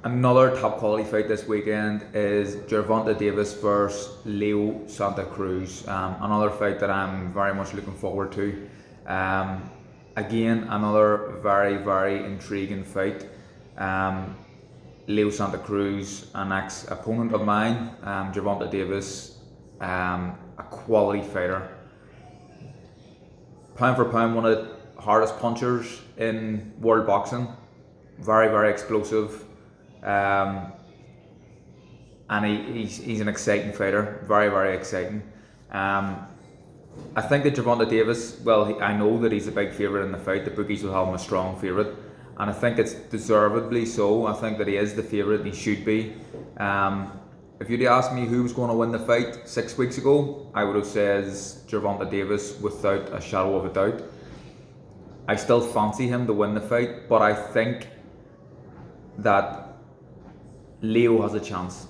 Another top quality fight this weekend is Gervonta Davis versus Leo Santa Cruz. Another fight that I'm very much looking forward to. Again, another very intriguing fight. Leo Santa Cruz, an ex-opponent of mine. Gervonta Davis, a quality fighter. Pound for pound, one of the hardest punchers in world boxing. Very explosive. And he's an exciting fighter, very exciting. I think that Gervonta Davis, I know that he's a big favourite in the fight. The bookies will have him a strong favourite, and I think it's deservedly so. I think that he is the favourite and he should be. If you'd asked me who was going to win the fight 6 weeks ago, I would have said Gervonta Davis without a shadow of a doubt. I still fancy him to win the fight, but I think that Leo has a chance.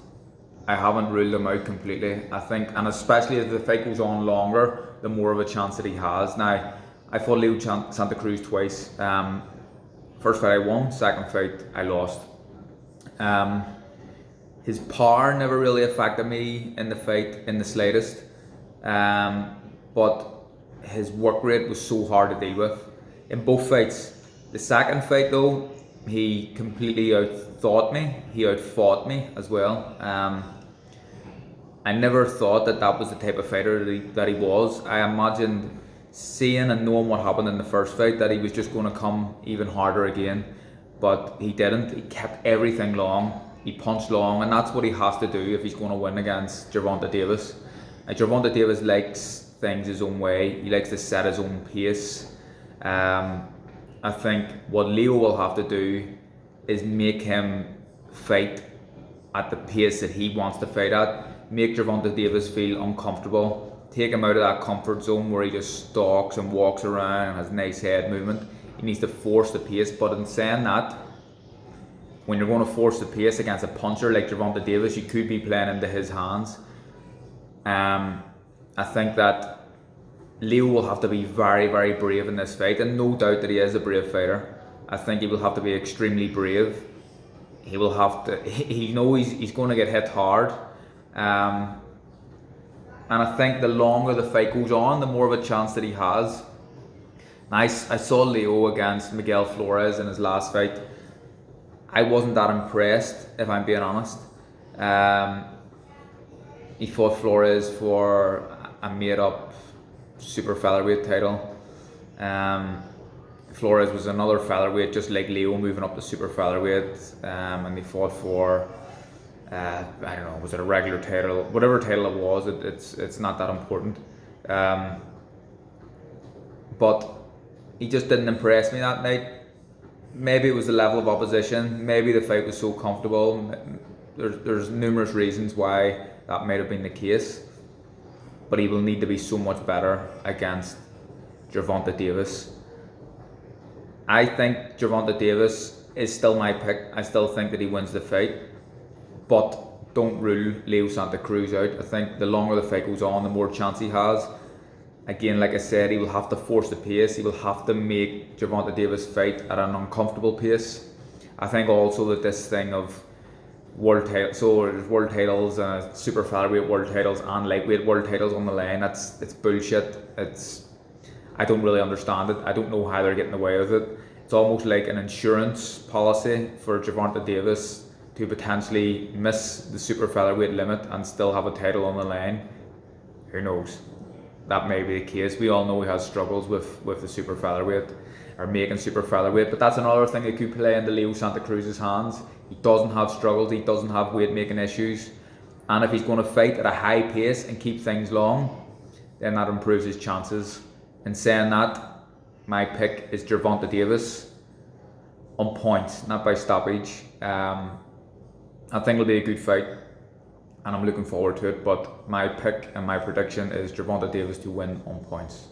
I haven't ruled him out completely. I think, and especially if the fight goes on longer, the more of a chance that he has. Now, I fought Leo Santa Cruz twice. First fight I won, second fight I lost. His power never really affected me in the fight in the slightest. But his work rate was so hard to deal with in both fights. The second fight though, he completely outthought me. He outfought me as well. I never thought that was the type of fighter that he was. I imagined seeing and knowing what happened in the first fight that he was just going to come even harder again, but he didn't. He kept everything long. He punched long, and that's what he has to do if he's going to win against Gervonta Davis. And Gervonta Davis likes things his own way. He likes to set his own pace. I think what Leo will have to do is make him fight at the pace that he wants to fight at, make Gervonta Davis feel uncomfortable, take him out of that comfort zone where he just stalks and walks around and has nice head movement. He needs to force the pace, but in saying that, when you're going to force the pace against a puncher like Gervonta Davis, you could be playing into his hands. I think that Leo will have to be very brave in this fight, and no doubt that he is a brave fighter. I think he will have to be extremely brave. He will have to. He knows he's going to get hit hard, and I think the longer the fight goes on, the more of a chance that he has. I saw Leo against Miguel Flores in his last fight. I wasn't that impressed, if I'm being honest. He fought Flores for a made-up super featherweight title. Flores was another featherweight, just like Leo, moving up to super featherweight, and they fought for I don't know, was it a regular title? Whatever title it was, it's not that important. But he just didn't impress me that night. Maybe it was the level of opposition. Maybe the fight was so comfortable. There's numerous reasons why that might have been the case. But he will need to be so much better against Gervonta Davis. I think Gervonta Davis is still my pick. I still think that he wins the fight. But don't rule Leo Santa Cruz out. I think the longer the fight goes on, the more chance he has. Again, like I said, he will have to force the pace. He will have to make Gervonta Davis fight at an uncomfortable pace. I think also that this thing of world titles, so there's world titles, super featherweight world titles and lightweight world titles on the line. It's bullshit. I don't really understand it. I don't know how they're getting away with it. It's almost like an insurance policy for Gervonta Davis to potentially miss the super featherweight limit and still have a title on the line. Who knows? That may be the case. We all know he has struggles with the super featherweight, or making super featherweight, but that's another thing that could play into Leo Santa Cruz's hands. He doesn't have struggles, he doesn't have weight making issues, and if he's going to fight at a high pace and keep things long, then that improves his chances. In saying that, my pick is Gervonta Davis on points, not by stoppage. I think it'll be a good fight, and I'm looking forward to it, but my pick and my prediction is Gervonta Davis to win on points.